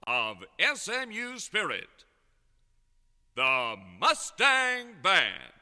of SMU Spirit, the Mustang Band.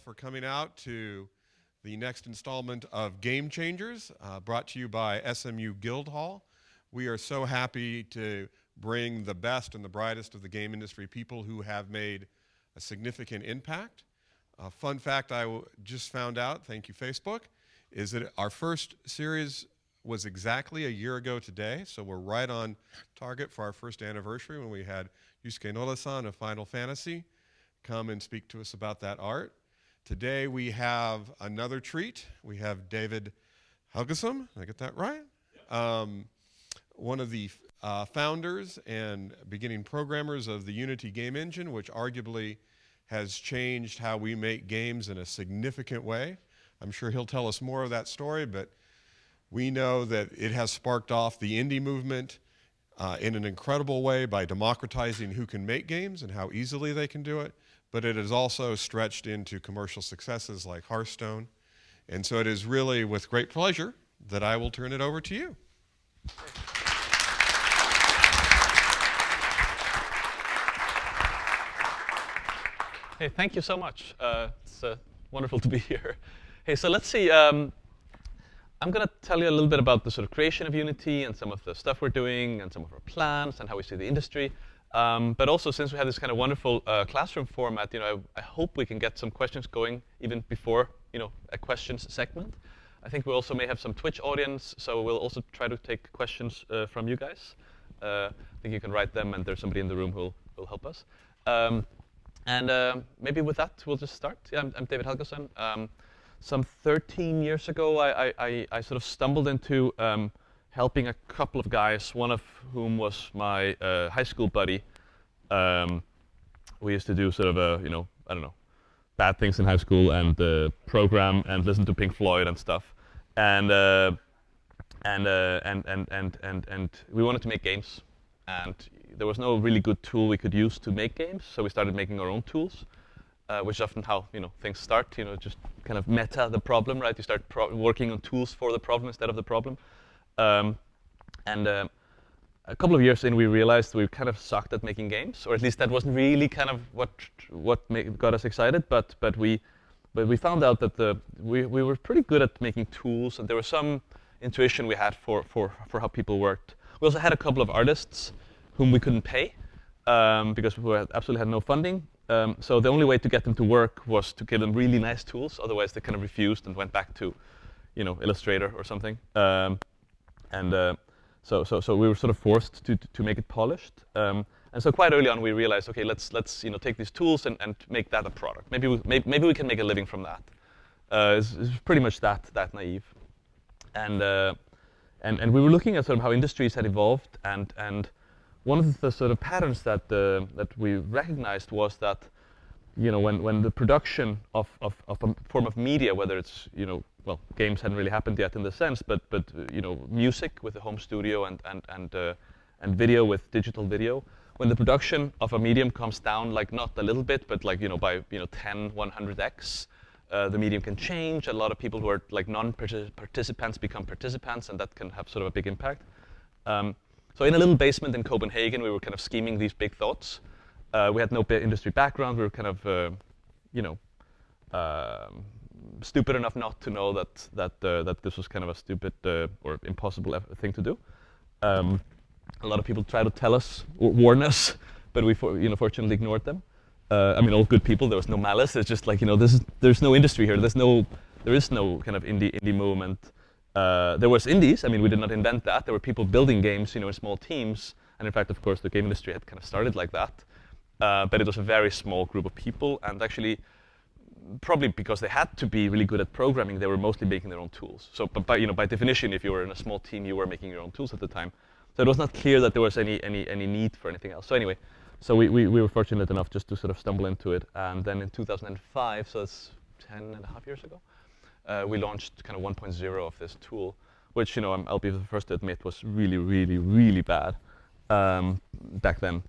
For coming out to the next installment of Game Changers, brought to you by SMU Guildhall. We are so happy to bring the best and the brightest of the game industry, people who have made a significant impact. Fun fact just found out, thank you Facebook, is that our first series was exactly a year ago today, so we're right on target for our first anniversary when we had Yusuke Noda-san of Final Fantasy come and speak to us about that art. Today we have another treat. We have David Helgason, did I get that right? One of the founders and beginning programmers of the Unity game engine, which arguably has changed how we make games in a significant way. I'm sure he'll tell us more of that story, but we know that it has sparked off the indie movement in an incredible way by democratizing who can make games and how easily they can do it, but it has also stretched into commercial successes like Hearthstone. And so it is really with great pleasure that I will turn it over to you. Hey, thank you so much. It's wonderful to be here. Hey, so let's see. I'm going to tell you a little bit about the sort of creation of Unity and some of the stuff we're doing and some of our plans and how we see the industry. But also, since we have this kind of wonderful classroom format, I hope we can get some questions going even before, a questions segment. I think we also may have some Twitch audience, so we'll also try to take questions from you guys. I think you can write them, and there's somebody in the room who will help us. And maybe with that, we'll just start. Yeah, I'm David Helgason. Some 13 years ago, I sort of stumbled into helping a couple of guys, one of whom was my high school buddy. We used to do sort of I don't know, bad things in high school and program and listen to Pink Floyd and stuff. And we wanted to make games. And there was no really good tool we could use to make games, so we started making our own tools, which is often how things start. Just kind of meta the problem, right? You start working on tools for the problem instead of the problem. And a couple of years in, we realized we kind of sucked at making games, or at least that wasn't really kind of what got us excited. But we found out that we were pretty good at making tools, and there was some intuition we had for how people worked. We also had a couple of artists whom we couldn't pay because we absolutely had no funding. So the only way to get them to work was to give them really nice tools. Otherwise, they kind of refused and went back to, Illustrator or something. So we were sort of forced to make it polished. And so quite early on, we realized, okay, let's take these tools and make that a product. Maybe we can make a living from that. It's pretty much that naive. And we were looking at sort of how industries had evolved, and one of the sort of patterns that we recognized was that, when the production of a form of media, whether it's games hadn't really happened yet in the sense, but music with the home studio and video with digital video, when the production of a medium comes down, like not a little bit, but like by 10, 100x. The medium can change. A lot of people who are like non-participants become participants, and that can have sort of a big impact. So in a little basement in Copenhagen, we were kind of scheming these big thoughts. We had no industry background. We were kind of, stupid enough not to know that this was kind of a stupid or impossible thing to do. A lot of people try to tell us, or warn us, but we fortunately ignored them. All good people. There was no malice. It's just like there's no industry here. There is no kind of indie movement. There was indies. We did not invent that. There were people building games, in small teams. And in fact, of course, the game industry had kind of started like that. But it was a very small group of people, and actually, probably because they had to be really good at programming, they were mostly making their own tools. So, by definition, if you were in a small team, you were making your own tools at the time. So it was not clear that there was any need for anything else. So anyway. So we were fortunate enough just to sort of stumble into it. And then in 2005, so it's 10.5 years ago, we launched kind of 1.0 of this tool, which, I'll be the first to admit was really, really, really bad back then.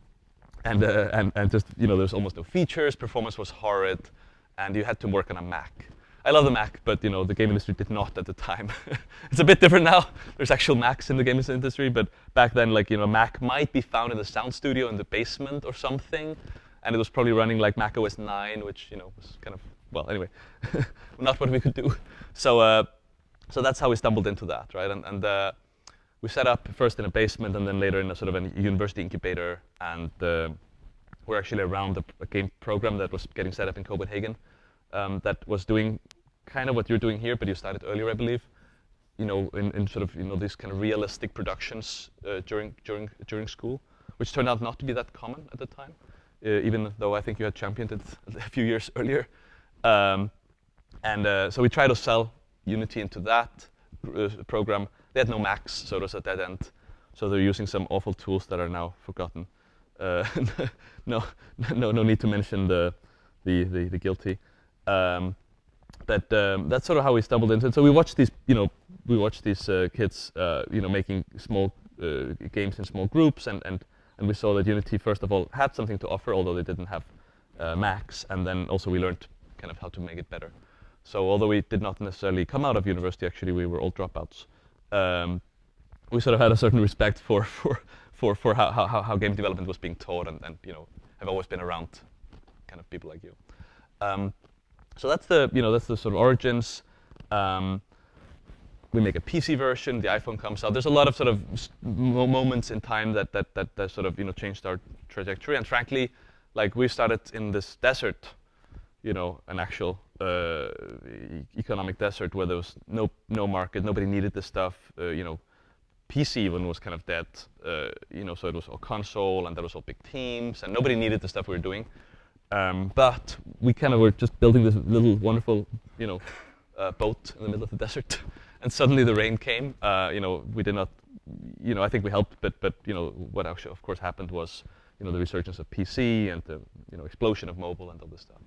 And just, there's almost no features, performance was horrid, and you had to work on a Mac. I love the Mac, but the game industry did not at the time. It's a bit different now. There's actual Macs in the game industry, but back then, Mac might be found in the sound studio in the basement or something, and it was probably running like Mac OS 9, which was kind of anyway, not what we could do. So that's how we stumbled into that, right? And we set up first in a basement, and then later in a sort of a university incubator, and we're actually around a game program that was getting set up in Copenhagen. That was doing kind of what you're doing here, but you started earlier, I believe. In sort of these kind of realistic productions during school, which turned out not to be that common at the time, even though I think you had championed it a few years earlier. So we tried to sell Unity into that program. They had no Macs, so it was a dead end. So they're using some awful tools that are now forgotten. No need to mention the guilty. That's sort of how we stumbled into it. So we watched these, kids, making small games in small groups, and we saw that Unity, first of all, had something to offer, although they didn't have Macs, and then also we learned kind of how to make it better. So although we did not necessarily come out of university, actually we were all dropouts. We sort of had a certain respect for how game development was being taught, and have always been around kind of people like you. So that's the sort of origins. We make a PC version. The iPhone comes out. There's a lot of sort of moments in time that sort of changed our trajectory. And frankly, like we started in this desert, an actual economic desert where there was no market. Nobody needed this stuff. PC even was kind of dead. So it was all console, and there was all big teams, and nobody needed the stuff we were doing. But we kind of were just building this little wonderful, boat in the middle of the desert, and suddenly the rain came. We did not, I think we helped, but what actually, of course, happened was, the resurgence of PC and the, explosion of mobile and all this stuff.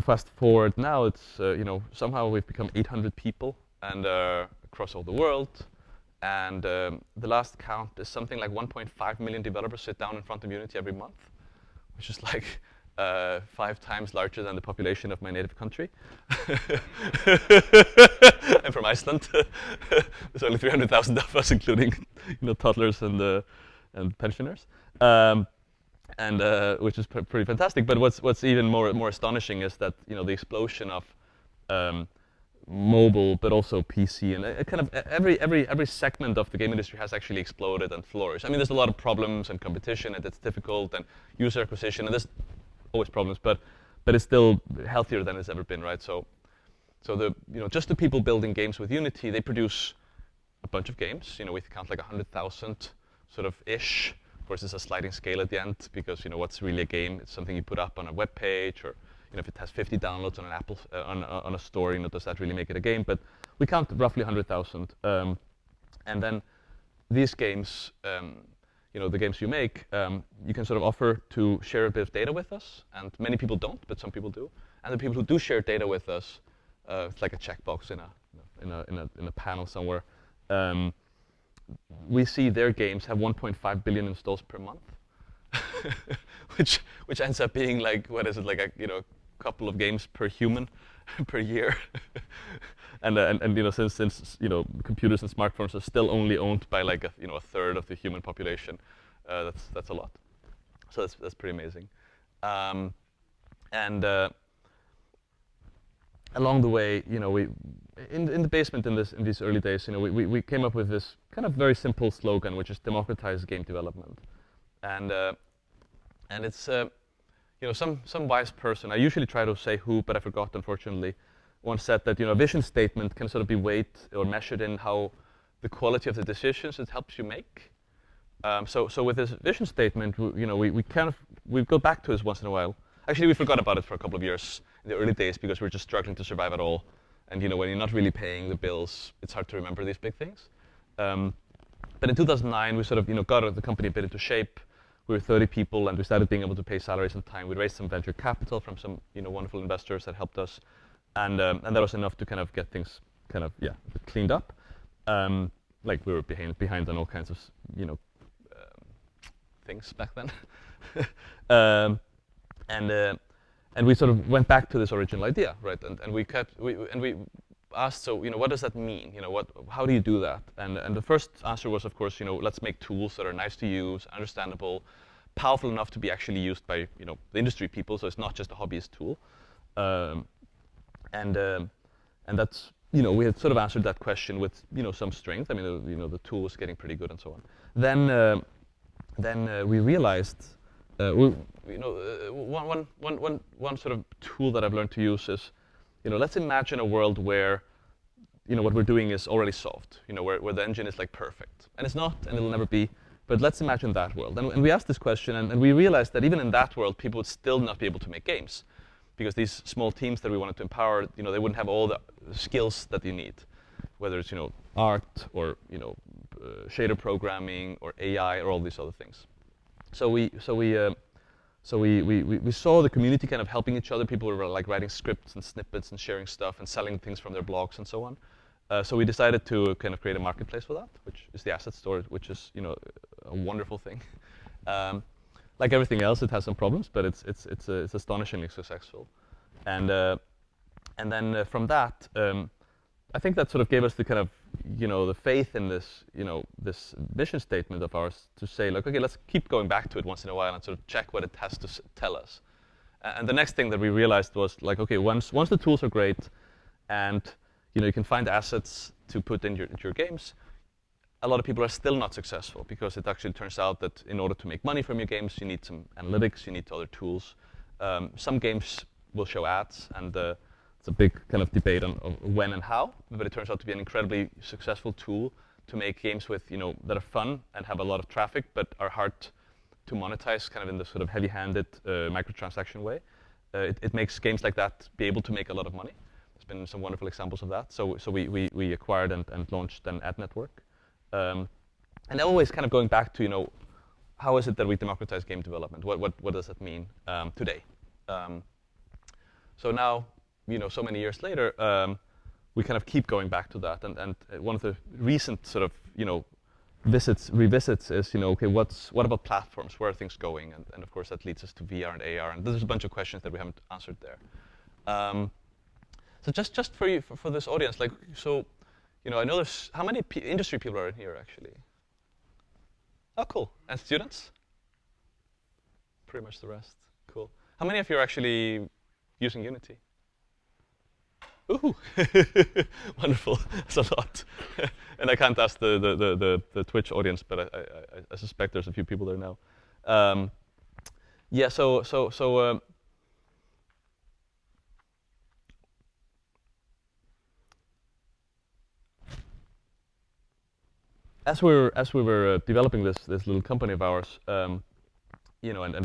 Fast forward now, it's somehow we've become 800 people, and across all the world. And the last count is something like 1.5 million developers sit down in front of Unity every month, which is like 5 times larger than the population of my native country. I'm from Iceland. There's only 300,000 of us, including toddlers and pensioners, which is pretty fantastic. But what's even more astonishing is that the explosion of mobile, but also PC, and kind of every segment of the game industry has actually exploded and flourished. I mean, there's a lot of problems and competition, and it's difficult, and user acquisition, and there's always problems, but it's still healthier than it's ever been, right? So the just the people building games with Unity, they produce a bunch of games. We count like 100,000 sort of ish. Of course, it's a sliding scale at the end because what's really a game? It's something you put up on a web page, or if it has 50 downloads on an Apple on a store, does that really make it a game? But we count roughly 100,000, and then these games, the games you make, you can sort of offer to share a bit of data with us, and many people don't, but some people do. And the people who do share data with us, it's like a checkbox in a panel somewhere. We see their games have 1.5 billion installs per month, which ends up being like, what is it, like a couple of games per human per year. and since computers and smartphones are still only owned by like a third of the human population, that's a lot. So that's pretty amazing. Along the way, we in the basement in these early days, we came up with this kind of very simple slogan, which is democratize game development, and it's some wise person, I usually try to say who, but I forgot, unfortunately, once said that a vision statement can sort of be weighed or measured in how the quality of the decisions it helps you make. So with this vision statement, we go back to this once in a while. Actually, we forgot about it for a couple of years in the early days because we're just struggling to survive at all. And when you're not really paying the bills, it's hard to remember these big things. But in 2009, we sort of got the company a bit into shape. We were 30 people, and we started being able to pay salaries on time. We raised some venture capital from some wonderful investors that helped us, and that was enough to kind of get things kind of cleaned up. Like we were behind on all kinds of things back then. And we sort of went back to this original idea, right? And we asked, so what does that mean? How do you do that? And the first answer was, of course, let's make tools that are nice to use, understandable, powerful enough to be actually used by the industry people. So it's not just a hobbyist tool. And that's we had sort of answered that question with some strength. I mean the tool was getting pretty good and so on. Then we realized. One sort of tool that I've learned to use is, let's imagine a world where, what we're doing is already solved, where the engine is like perfect. And it's not, and it'll never be, but let's imagine that world. And we asked this question, and we realized that even in that world, people would still not be able to make games. because these small teams that we wanted to empower, they wouldn't have all the skills that you need, whether it's art or shader programming or AI or all these other things. So we saw the community kind of helping each other. People were like writing scripts and snippets and sharing stuff and selling things from their blogs and so on. So we decided to kind of create a marketplace for that, which is the asset store, which is a wonderful thing. Like everything else, it has some problems, but it's astonishingly successful. And then from that, I think that sort of gave us the kind of the faith in this this mission statement of ours to say like, okay, let's keep going back to it once in a while and sort of check what it has to tell us. And the next thing that we realized was like, okay, once the tools are great, and you can find assets to put in your games, a lot of people are still not successful because it actually turns out that in order to make money from your games, you need some analytics, you need other tools. Some games will show ads, and it's a big kind of debate on when and how, but it turns out to be an incredibly successful tool to make games with that are fun and have a lot of traffic, but are hard to monetize kind of in the sort of heavy-handed microtransaction way. It makes games like that be able to make a lot of money. There's been some wonderful examples of that. So we acquired and launched an ad network. And always kind of going back to, how is it that we democratize game development? What does that mean today? So now, so many years later, we kind of keep going back to that. And one of the recent sort of, revisits is, okay, what about platforms? Where are things going? And of course, that leads us to VR and AR. And there's a bunch of questions that we haven't answered there. So just for you, for this audience, like, so, I know there's, how many industry people are in here, actually? Oh, cool. And students? Pretty much the rest. Cool. How many of you are actually using Unity? Ooh, wonderful. That's a lot. And I can't ask the Twitch audience, but I suspect there's a few people there now. Yeah, so as we were developing this little company of ours, and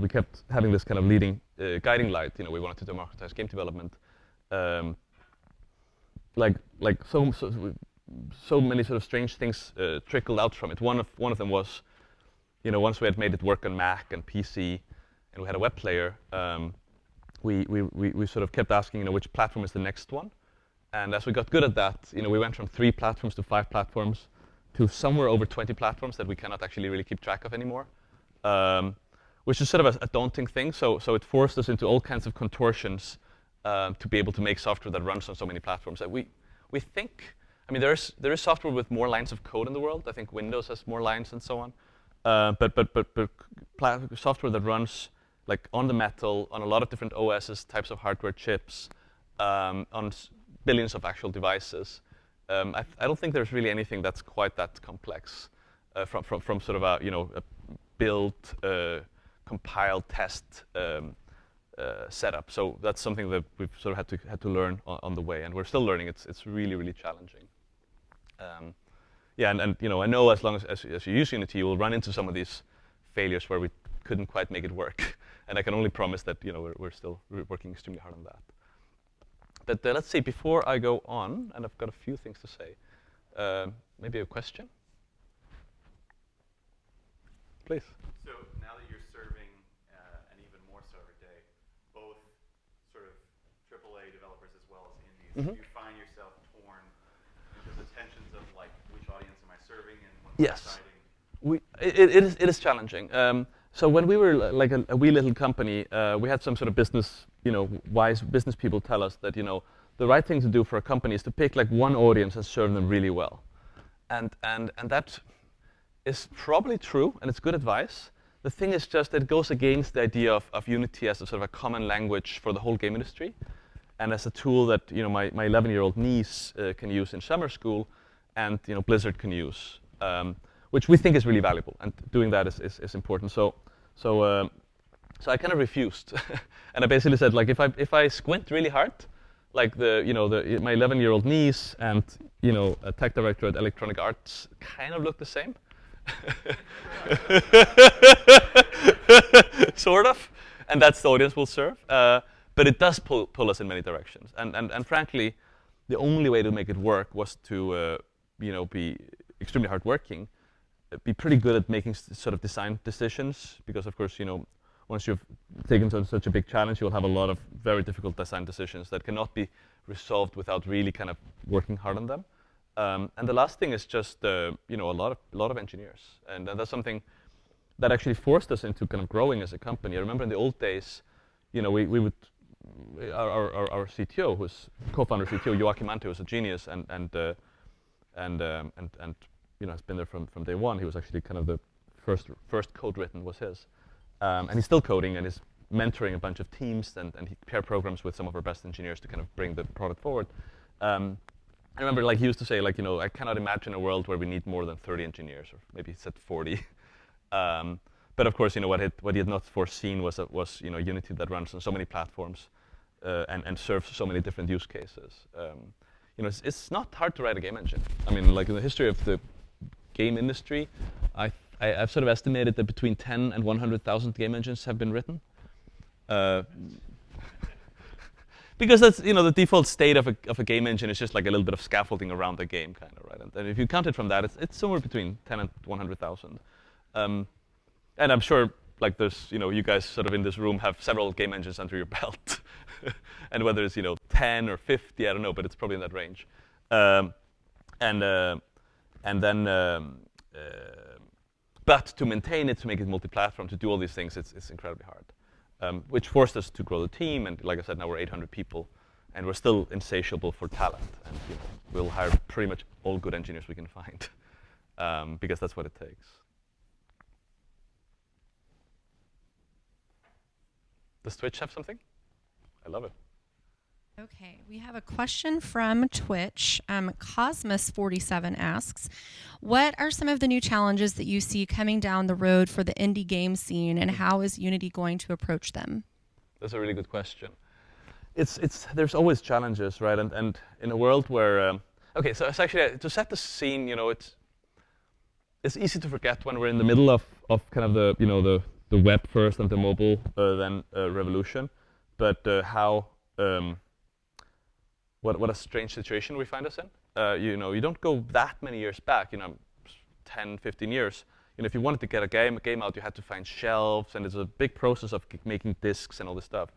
we kept having this kind of leading guiding light. We wanted to democratize game development. So many sort of strange things trickled out from it. One of them was, once we had made it work on Mac and PC, and we had a web player, we sort of kept asking, which platform is the next one? And as we got good at that, we went from 3 platforms to 5 platforms to somewhere over 20 platforms that we cannot actually really keep track of anymore, which is sort of a daunting thing. So it forced us into all kinds of contortions to be able to make software that runs on so many platforms. We think, there is software with more lines of code in the world. I think Windows has more lines and so on. But software that runs like on the metal, on a lot of different OSs, types of hardware chips, on billions of actual devices. I don't think there's really anything that's quite that complex from sort of a build, compile, test setup. So that's something that we've sort of had to learn on the way, and we're still learning. It's really, really challenging. Yeah, and I know as long as you use Unity, you will run into some of these failures where we couldn't quite make it work. And I can only promise that we're still working extremely hard on that. But let's see, before I go on, and I've got a few things to say, maybe a question? Please. So now that you're serving, and even more so every day, both sort of AAA developers as well as indies, do you find yourself torn into the tensions of like, which audience am I serving and what's exciting? It is challenging. So when we were like a wee little company, we had some sort of business, wise business people tell us that, the right thing to do for a company is to pick like one audience and serve them really well. And that is probably true, and it's good advice. The thing is just that it goes against the idea of Unity as a sort of a common language for the whole game industry, and as a tool that my 11-year-old niece can use in summer school, and Blizzard can use, which we think is really valuable, and doing that is important. So I kind of refused, and I basically said, like, if I squint really hard, like my 11-year-old niece and a tech director at Electronic Arts kind of look the same, sort of, and that's the audience we'll serve. but it does pull us in many directions. And frankly, the only way to make it work was to be extremely hardworking, be pretty good at making sort of design decisions, because of course, once you've taken such a big challenge, you'll have a lot of very difficult design decisions that cannot be resolved without really kind of working hard on them. And the last thing is just a lot of engineers, and that's something that actually forced us into kind of growing as a company. I remember in the old days, we would our CTO, who's co-founder CTO Joachim Ante, was a genius, and has been there from day one. He was actually kind of the first code written was his. And he's still coding and is mentoring a bunch of teams, and he pair programs with some of our best engineers to kind of bring the product forward. I remember, he used to say, I cannot imagine a world where we need more than 30 engineers, or maybe he said 40. But of course, what he had not foreseen was Unity that runs on so many platforms and serves so many different use cases. It's not hard to write a game engine. I mean, in the history of the game industry, I've sort of estimated that between 10 and 100,000 game engines have been written. Because that's, the default state of a game engine is just like a little bit of scaffolding around the game, kind of, right? And if you count it from that, it's somewhere between 10 and 100,000. And I'm sure, there's, you guys sort of in this room have several game engines under your belt. And whether it's, 10 or 50, I don't know, but it's probably in that range. But to maintain it, to make it multi-platform, to do all these things, it's incredibly hard. Which forced us to grow the team, and like I said, now we're 800 people, and we're still insatiable for talent. And we'll hire pretty much all good engineers we can find, because that's what it takes. Does Twitch have something? I love it. Okay, we have a question from Twitch. Cosmos47 asks, what are some of the new challenges that you see coming down the road for the indie game scene, and how is Unity going to approach them? That's a really good question. There's always challenges, right? And in a world where, okay, so it's actually, to set the scene, it's easy to forget when we're in the middle of kind of the web first and the mobile then revolution, but what a strange situation we find us in. You don't go that many years back, 10, 15 years. If you wanted to get a game out, you had to find shelves, and it's a big process of making discs and all this stuff.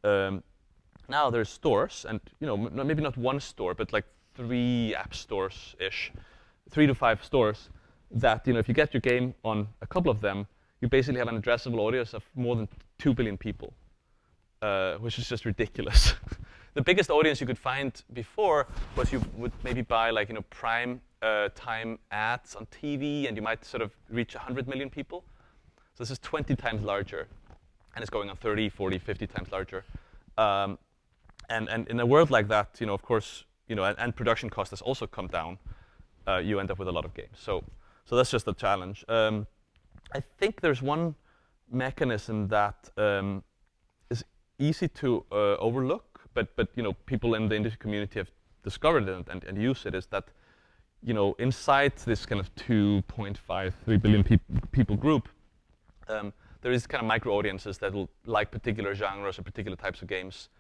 Now there's stores, and maybe not one store, but 3 app stores-ish, 3 to 5 stores that, if you get your game on a couple of them, you basically have an addressable audience of more than 2 billion people, which is just ridiculous. The biggest audience you could find before was you would maybe buy prime time ads on TV, and you might sort of reach 100 million people. So this is 20 times larger, and it's going on 30, 40, 50 times larger. And in a world like that, of course, and production cost has also come down, you end up with a lot of games. So that's just a challenge. I think there's one mechanism that is easy to overlook, but people in the industry community have discovered it and use it, is that inside this kind of 2.5, 3 billion people group, there is kind of micro audiences that will like particular genres or particular types of games,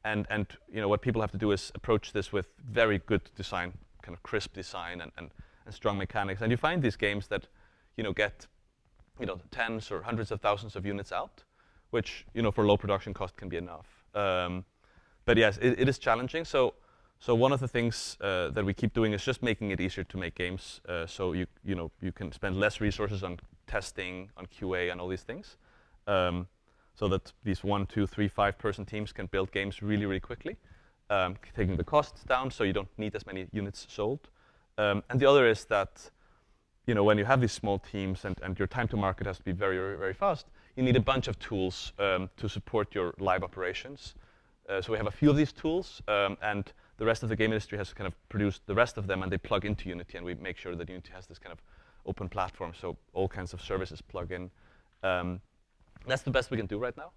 and what people have to do is approach this with very good design, kind of crisp design and strong mechanics, and you find these games that get tens or hundreds of thousands of units out, which for low production cost can be enough. But yes, it is challenging. So one of the things that we keep doing is just making it easier to make games, so you can spend less resources on testing, on QA, and all these things, so that these 1, 2, 3, 5-person teams can build games really, really quickly, taking the costs down, so you don't need as many units sold. And the other is that when you have these small teams and your time to market has to be very, very, very fast, you need a bunch of tools to support your live operations. So we have a few of these tools, and the rest of the game industry has kind of produced the rest of them, and they plug into Unity, and we make sure that Unity has this kind of open platform, so all kinds of services plug in. That's the best we can do right now.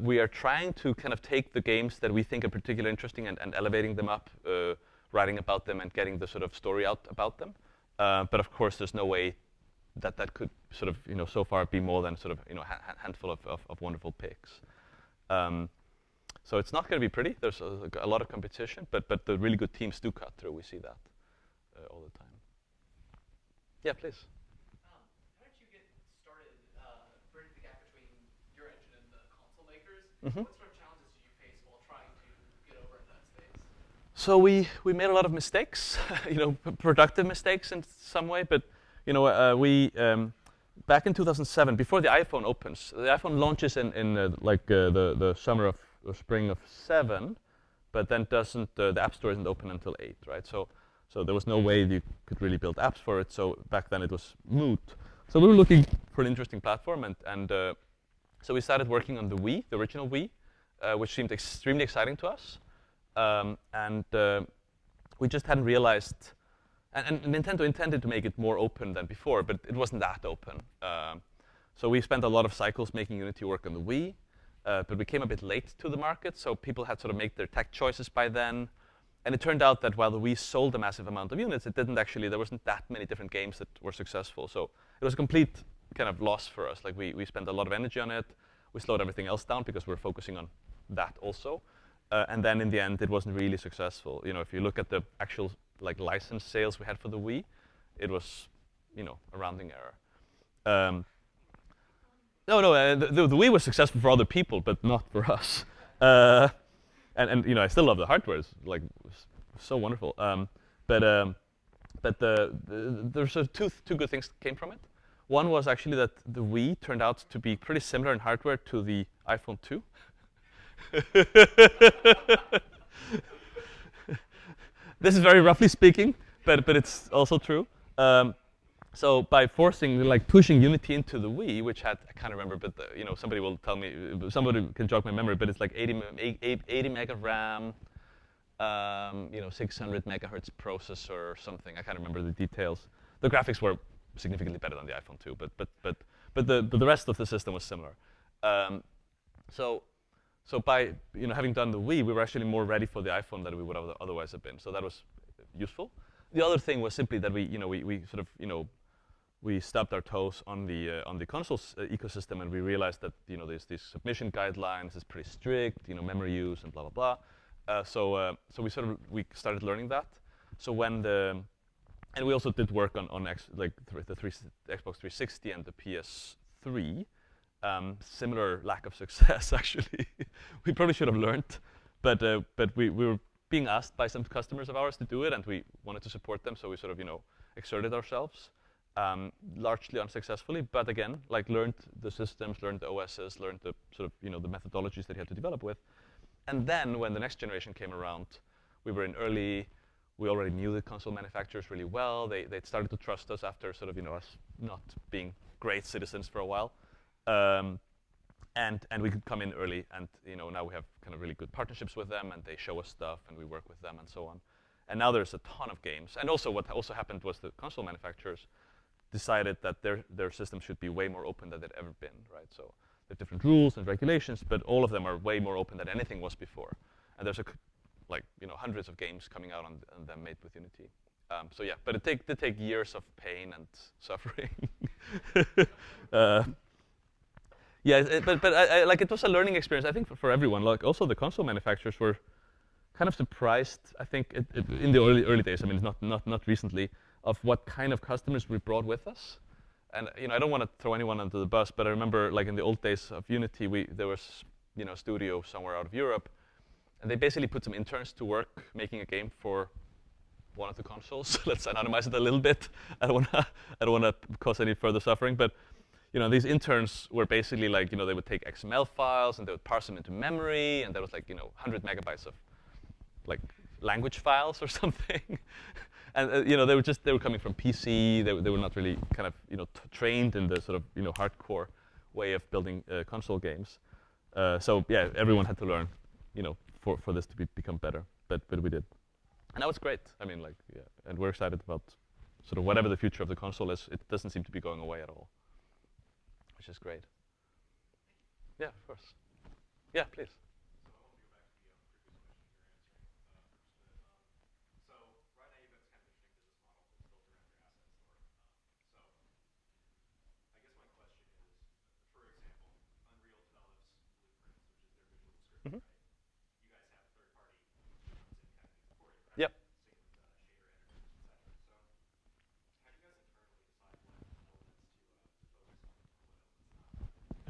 We are trying to kind of take the games that we think are particularly interesting and elevating them up, writing about them, and getting the sort of story out about them. But of course, there's no way that could sort of, so far be more than sort of, a handful of wonderful picks. So it's not going to be pretty. There's a lot of competition, but the really good teams do cut through. We see that all the time. Yeah, please. How did you get started bridging the gap between your engine and the console makers? Mm-hmm. What sort of challenges did you face while trying to get over in that space? So we made a lot of mistakes, productive mistakes in some way. But we back in 2007, before the iPhone opens, the iPhone launches in the summer of or spring of 7, but then the App Store isn't open until 8, right? So there was no way you could really build apps for it. So back then it was moot. So we were looking for an interesting platform, and so we started working on the Wii, the original Wii, which seemed extremely exciting to us. We just hadn't realized, and Nintendo intended to make it more open than before, but it wasn't that open. So we spent a lot of cycles making Unity work on the Wii, but we came a bit late to the market, so people had sort of made their tech choices by then. And it turned out that while the Wii sold a massive amount of units, there wasn't that many different games that were successful. So it was a complete kind of loss for us. Like we spent a lot of energy on it. We slowed everything else down because we were focusing on that also. And then in the end, it wasn't really successful. If you look at the actual license sales we had for the Wii, it was a rounding error. The Wii was successful for other people, but not for us. And I still love the hardware. It's so wonderful. But there's sort of two good things that came from it. One was actually that the Wii turned out to be pretty similar in hardware to the iPhone 2. This is very roughly speaking, but it's also true. So by pushing Unity into the Wii, which had, I can't remember, but somebody will tell me, somebody can jog my memory, but it's like 80 meg of RAM, 600 megahertz processor or something. I can't remember the details. The graphics were significantly better than the iPhone 2, but the rest of the system was similar. So by having done the Wii, we were actually more ready for the iPhone than we would have otherwise have been. So that was useful. The other thing was simply that we stubbed our toes on the consoles ecosystem, and we realized that there's these submission guidelines is pretty strict, memory use and blah blah blah. So we started learning that. So and we also did work on the Xbox 360 and the PS3. Similar lack of success, actually. We probably should have learned, but we were being asked by some customers of ours to do it, and we wanted to support them, so we sort of exerted ourselves, largely unsuccessfully. But again, learned the systems, learned the OSs, learned the sort of the methodologies that you had to develop with, and then when the next generation came around, we were in early. We already knew the console manufacturers really well. They started to trust us after sort of us not being great citizens for a while. And we could come in early, and now we have kind of really good partnerships with them, and they show us stuff, and we work with them, and so on. And now there's a ton of games. And also, what also happened was the console manufacturers decided that their system should be way more open than they'd ever been, right? So there are different rules and regulations, but all of them are way more open than anything was before. And there's hundreds of games coming out on them made with Unity. So yeah, but it did take years of pain and suffering. Yeah, but it was a learning experience, I think, for everyone. Also the console manufacturers were kind of surprised, I think, in the early days. I mean, not recently, of what kind of customers we brought with us. And I don't want to throw anyone under the bus, but I remember, in the old days of Unity, there was a studio somewhere out of Europe, and they basically put some interns to work making a game for one of the consoles. Let's anonymize it a little bit. I don't want to cause any further suffering, but. These interns were basically they would take XML files and they would parse them into memory, and there was 100 megabytes of language files or something. And they were coming from PC. They were not really kind of trained in the sort of hardcore way of building console games. So yeah, everyone had to learn for this to become better. But we did, and that was great. I mean, yeah, and we're excited about sort of whatever the future of the console is. It doesn't seem to be going away at all, which is great. Yeah, of course. Yeah, please. So right now you've got this kind of interesting business model that's built around your asset store. So I guess my question is, for example, Unreal develops blueprints, which is their visual description, right?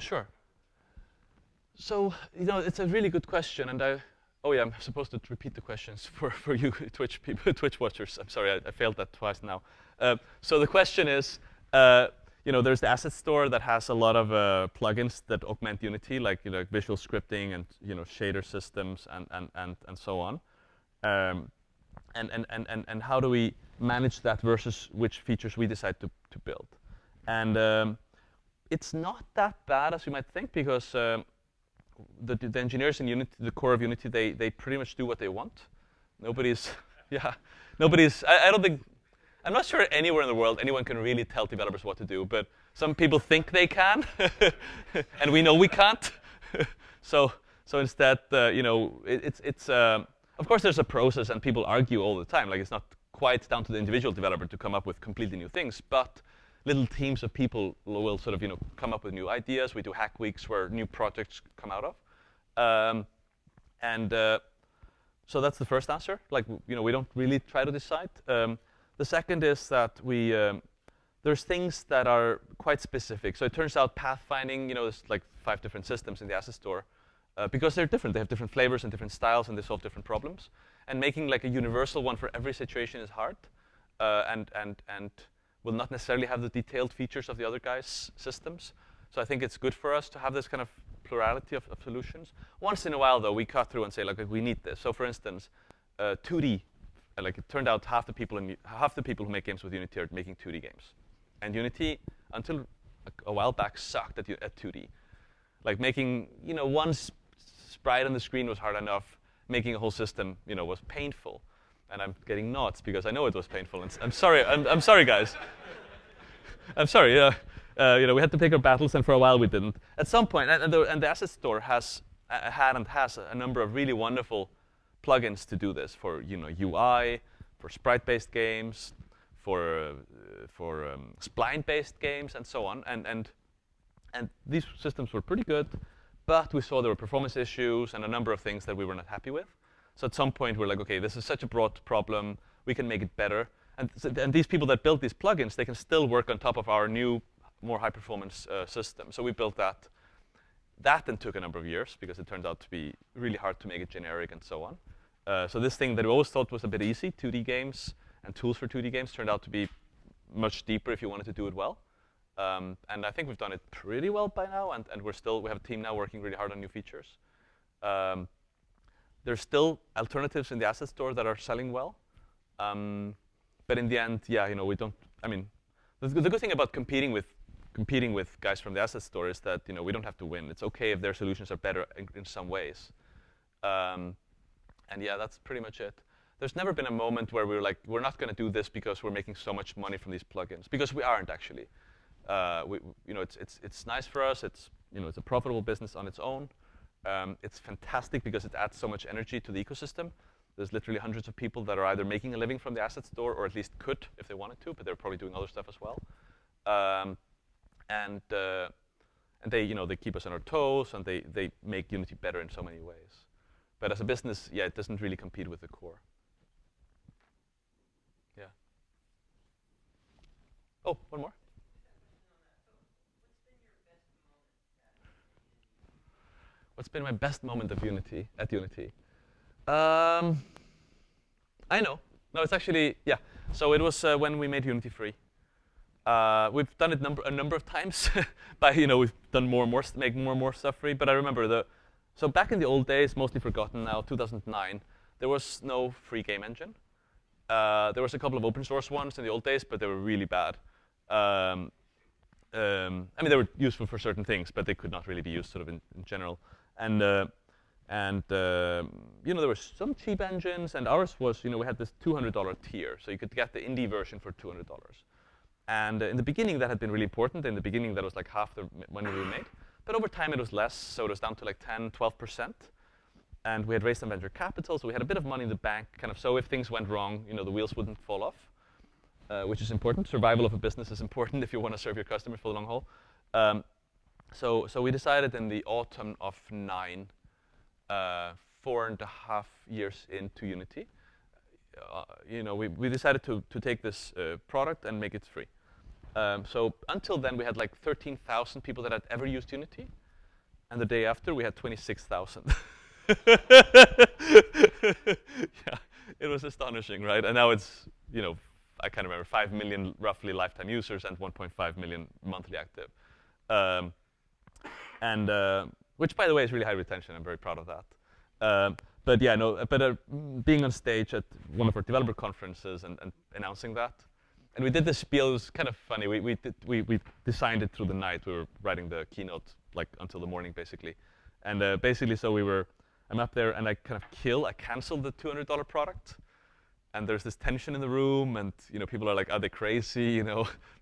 Sure. So, it's a really good question, and I'm supposed to repeat the questions for you Twitch people, Twitch watchers. I'm sorry, I failed that twice now. So the question is, there's the asset store that has a lot of plugins that augment Unity, like visual scripting and shader systems and so on. And how do we manage that versus which features we decide to build? And it's not that bad as you might think, because the engineers in Unity, the core of Unity, they pretty much do what they want. Nobody's, I don't think, I'm not sure anywhere in the world anyone can really tell developers what to do, but some people think they can, and we know we can't. so instead, of course there's a process, and people argue all the time. Like, it's not quite down to the individual developer to come up with completely new things, but little teams of people will sort of come up with new ideas. We do hack weeks where new projects come out of. So that's the first answer. Like, we don't really try to decide. The second is that there's things that are quite specific. So it turns out pathfinding, there's like 5 different systems in the asset store, because they're different. They have different flavors and different styles, and they solve different problems. And making like a universal one for every situation is hard, and will not necessarily have the detailed features of the other guys' systems. So I think it's good for us to have this kind of plurality of solutions. Once in a while, though, we cut through and say, like, we need this. So for instance, 2D, like, it turned out half the people who make games with Unity are making 2D games. And Unity, until a while back, sucked at 2D. Like, making one sprite on the screen was hard enough. Making a whole system was painful. And I'm getting nods because I know it was painful. And I'm sorry. I'm sorry, guys. I'm sorry. We had to pick our battles, and for a while we didn't. At some point, and the asset store has a number of really wonderful plugins to do this for UI, for sprite-based games, for spline-based games, and so on. And these systems were pretty good, but we saw there were performance issues and a number of things that we were not happy with. So at some point, we're like, OK, this is such a broad problem. We can make it better. And these people that built these plugins, they can still work on top of our new, more high-performance system. So we built that. That then took a number of years, because it turned out to be really hard to make it generic and so on. So this thing that we always thought was a bit easy, 2D games and tools for 2D games, turned out to be much deeper if you wanted to do it well. And I think we've done it pretty well by now. And we have a team now working really hard on new features. There's still alternatives in the asset store that are selling well. But in the end, we don't. I mean, the good thing about competing with guys from the asset store is that we don't have to win. It's OK if their solutions are better in some ways. And yeah, that's pretty much it. There's never been a moment where we were like, we're not going to do this because we're making so much money from these plugins, because we aren't actually. It's nice for us. It's a profitable business on its own. It's fantastic because it adds so much energy to the ecosystem. There's literally hundreds of people that are either making a living from the asset store, or at least could if they wanted to, but they're probably doing other stuff as well. And they keep us on our toes, and they make Unity better in so many ways. But as a business, it doesn't really compete with the core. Yeah. Oh, one more. What's been my best moment of Unity at Unity? I know. No, it's actually, yeah. So it was when we made Unity free. We've done it a number of times. We've done more and more, make more and more stuff free. But I remember so back in the old days, mostly forgotten now, 2009, there was no free game engine. There was a couple of open source ones in the old days, but they were really bad. I mean, they were useful for certain things, but they could not really be used sort of in general. And there were some cheap engines, and ours was, we had this $200 tier, so you could get the indie version for $200. And in the beginning, that had been really important. In the beginning, that was like half the money we made. But over time, it was less, so it was down to like 10, 12%. And we had raised some venture capital, so we had a bit of money in the bank, kind of, so if things went wrong, the wheels wouldn't fall off, which is important. Survival of a business is important if you want to serve your customers for the long haul. So we decided in the autumn of 2009, 4.5 years into Unity, we decided to take this product and make it free. So until then, we had like 13,000 people that had ever used Unity, and the day after, we had 26,000. Yeah, it was astonishing, right? And now it's, I can't remember, 5 million roughly lifetime users and 1.5 million monthly active. Which, by the way, is really high retention. I'm very proud of that. But yeah, being on stage at one of our developer conferences and announcing that, and we did this spiel. It was kind of funny. We designed it through the night. We were writing the keynote like until the morning, basically. And basically, so I'm up there, and I canceled the $200 product. And there's this tension in the room, and people are like, are they crazy?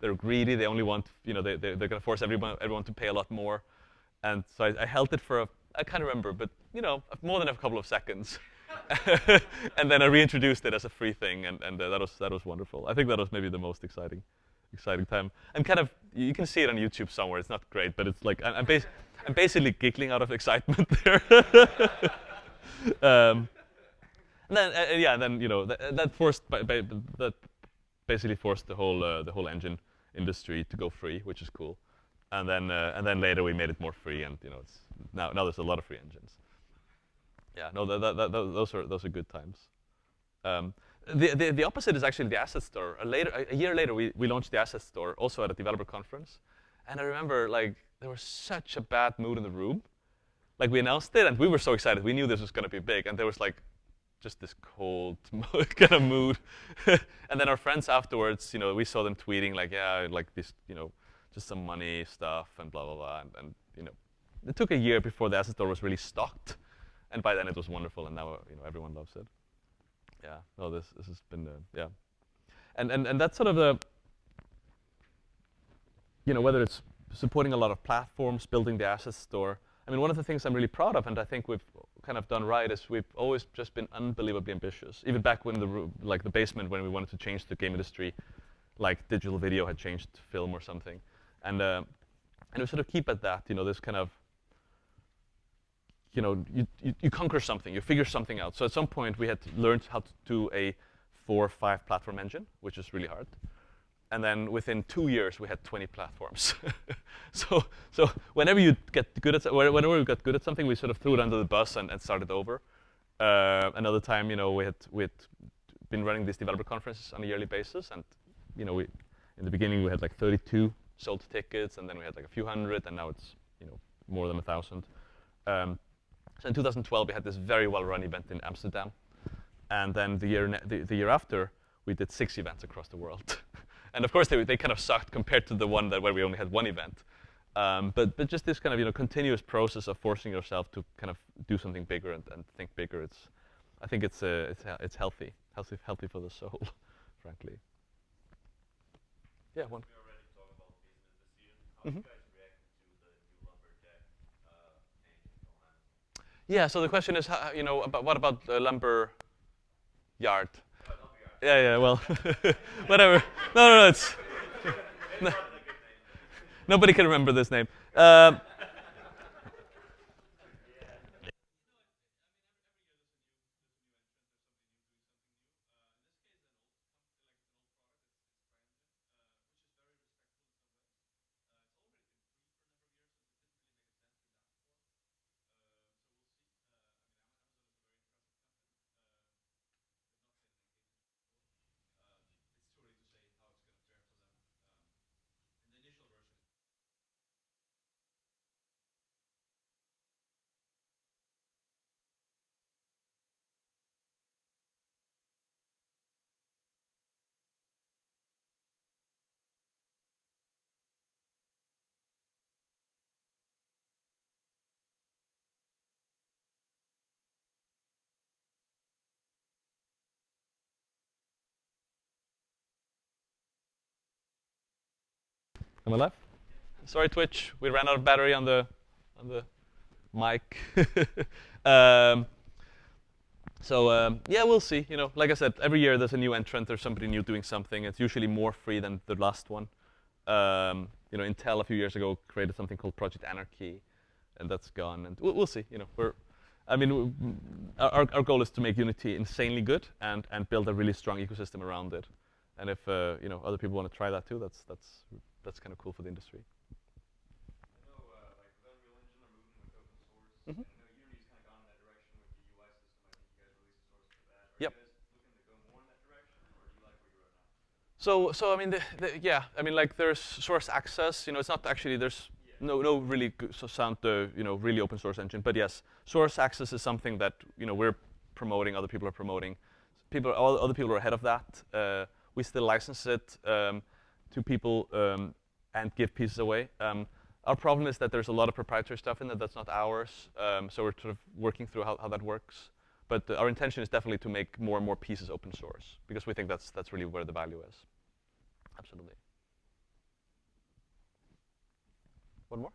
They're greedy. They only want, they're going to force everyone to pay a lot more. And so I held it for I can't remember, but more than a couple of seconds. And then I reintroduced it as a free thing, and that was wonderful. I think that was maybe the most exciting time. You can see it on YouTube somewhere. It's not great, but it's like I'm basically giggling out of excitement there. And then that basically forced the whole engine industry to go free, which is cool. And then later we made it more free, and it's now there's a lot of free engines. Yeah, no, those are good times. The opposite is actually the asset store. A year later, we launched the asset store also at a developer conference, and I remember like there was such a bad mood in the room. Like we announced it, and we were so excited. We knew this was going to be big, and there was like just this cold kind of mood. And then our friends afterwards, we saw them tweeting like, yeah, like this, just some money stuff and blah blah blah. And it took a year before the asset store was really stocked, and by then it was wonderful, and now everyone loves it. Yeah, no, this has been yeah, and that's sort of the whether it's supporting a lot of platforms, building the asset store. I mean, one of the things I'm really proud of, and I think we've kind of done right, is we've always just been unbelievably ambitious. Even back when the basement, when we wanted to change the game industry, like digital video had changed to film or something, and we sort of keep at that. This kind of you conquer something, you figure something out. So at some point we had learned how to do a 4 or 5 platform engine, which is really hard. And then within 2 years, we had 20 platforms. So whenever we got good at something, we sort of threw it under the bus and started over. Another time, we had been running these developer conferences on a yearly basis, and in the beginning we had like 32 sold tickets, and then we had like a few hundred, and now it's more than 1,000. So in 2012, we had this very well-run event in Amsterdam, and then the year after, we did 6 events across the world. And of course, they kind of sucked compared to the one where we only had 1 event. But just this kind of continuous process of forcing yourself to kind of do something bigger and think bigger. I think it's healthy for the soul, frankly. Yeah, one. We already talked about business this year. How do you guys react to the new Lumberjack engine? Yeah. So the question is, what about Lumber Yard? Yeah, well, whatever. No, it's nobody can remember this name. Am I live? Sorry, Twitch. We ran out of battery on the mic. Yeah, we'll see. Like I said, every year there's a new entrant. There's somebody new doing something. It's usually more free than the last one. Intel a few years ago created something called Project Anarchy, and that's gone. And we'll see. Our goal is to make Unity insanely good and build a really strong ecosystem around it. And if other people want to try that too, that's kind of cool for the industry. I know, like with Unreal Engine, they're moving with open source. Mhm. And I know Unity's kind of gone in that direction with the UI system. I think you guys released a source for that. Are Yep. you guys looking to go more in that direction, or do you like where you're at now? So I mean, yeah, I mean, like there's source access. It's not actually there's no really sound really open source engine. But yes, source access is something that we're promoting. Other people are promoting. Other people are ahead of that. We still license it to people and give pieces away. Our problem is that there's a lot of proprietary stuff in it that's not ours. So we're sort of working through how that works. But our intention is definitely to make more and more pieces open source because we think that's really where the value is. Absolutely. One more?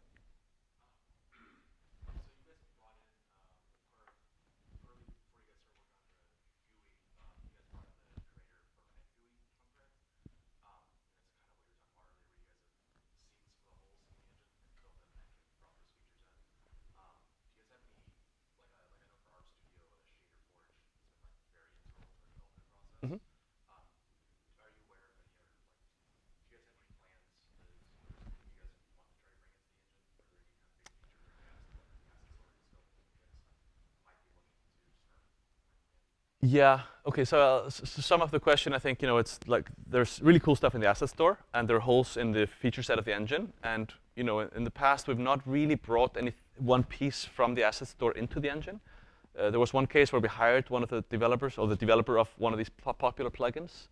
Mm-hmm. Yeah. Okay. So to sum up the question, I think it's like there's really cool stuff in the asset store, and there are holes in the feature set of the engine. And in the past, we've not really brought any one piece from the asset store into the engine. There was one case where we hired one of the developers, or the developer of one of these popular plugins,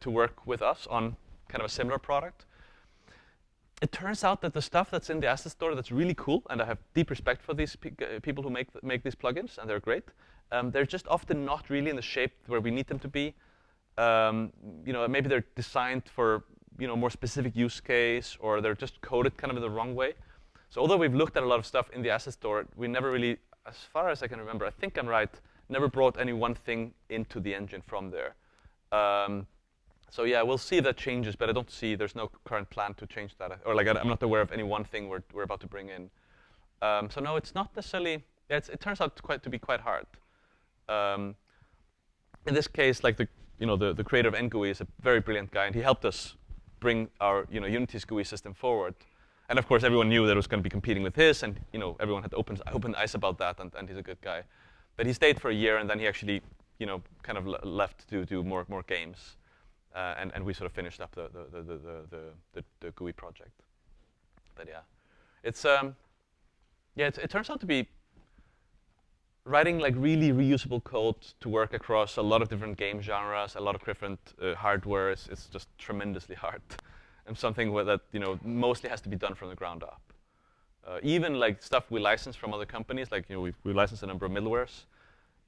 to work with us on kind of a similar product. It turns out that the stuff that's in the asset store that's really cool, and I have deep respect for these people who make these plugins, and they're great. They're just often not really in the shape where we need them to be. Maybe they're designed for more specific use case, or they're just coded kind of in the wrong way. So although we've looked at a lot of stuff in the asset store, we never really, as far as I can remember, I think I'm right, never brought any one thing into the engine from there. So yeah, we'll see if that changes, but I don't see there's no current plan to change that, or I'm not aware of any one thing we're about to bring in. So no, it's not necessarily. It turns out to be quite hard. In this case, like the creator of NGUI is a very brilliant guy, and he helped us bring our Unity's GUI system forward. And of course, everyone knew that it was going to be competing with his, and everyone had open eyes about that, and he's a good guy. But he stayed for a year, and then he actually kind of left to do more games. And we sort of finished up the GUI project. But yeah, it turns out to be writing like really reusable code to work across a lot of different game genres, a lot of different hardware. It's just tremendously hard, and something that mostly has to be done from the ground up. Even like stuff we license from other companies, like we license a number of middlewares.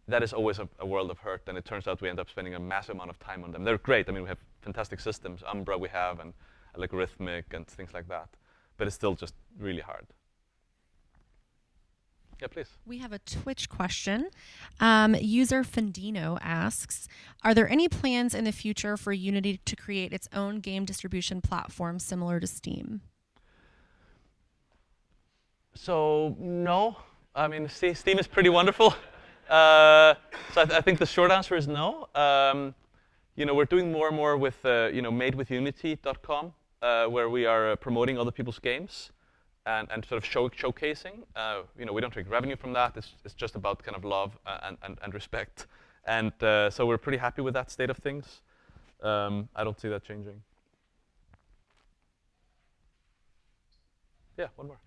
That is always a world of hurt, and it turns out we end up spending a massive amount of time on them. They're great. I mean, we have fantastic systems, Umbra we have, and Algorithmic and things like that. But it's still just really hard. Yeah, please. We have a Twitch question. User Fendino asks, are there any plans in the future for Unity to create its own game distribution platform similar to Steam? So, no. I mean, Steam is pretty wonderful. So I think the short answer is no. We're doing more and more with madewithunity.com, where we are promoting other people's games and sort of showcasing. We don't take revenue from that. It's just about kind of love and respect. And so we're pretty happy with that state of things. I don't see that changing. Yeah, one more.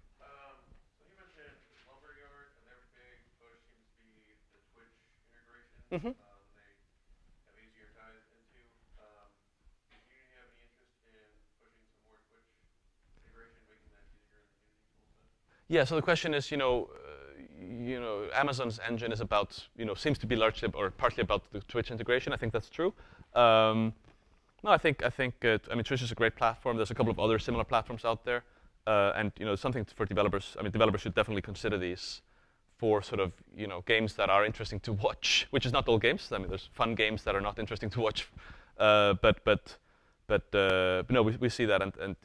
Mm-hmm. They have easier ties into. Do you have any interest in pushing some more Twitch integration, making that easier in the Unity toolset? Yeah. So the question is, Amazon's engine is about, seems to be largely or partly about the Twitch integration. I think that's true. No, I think Twitch is a great platform. There's a couple of other similar platforms out there, and something for developers. I mean, developers should definitely consider these for sort of games that are interesting to watch, which is not all games. I mean, there's fun games that are not interesting to watch, but no, we see that, and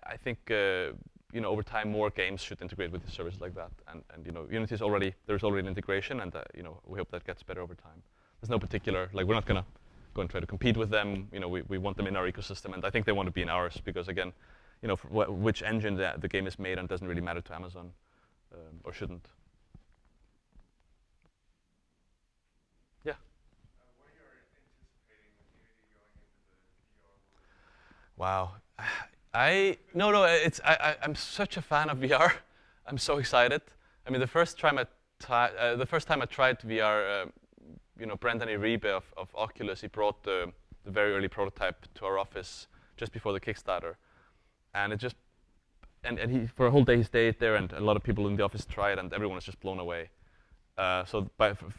I think over time more games should integrate with the services like that, and Unity is there's already an integration, and we hope that gets better over time. there's no particular, like we're not gonna go and try to compete with them. You know, we want them in our ecosystem, and I think they want to be in ours because again, you know, for which engine the game is made on doesn't really matter to Amazon, or shouldn't. Yeah. What are you anticipating with Unity going into the VR world? Wow. I'm such a fan of VR. I'm so excited. I mean, the first time I tried VR, you know, Brendan Iribe of Oculus, he brought the very early prototype to our office just before the Kickstarter, and it just and he for a whole day he stayed there, and a lot of people in the office tried, and everyone was just blown away. So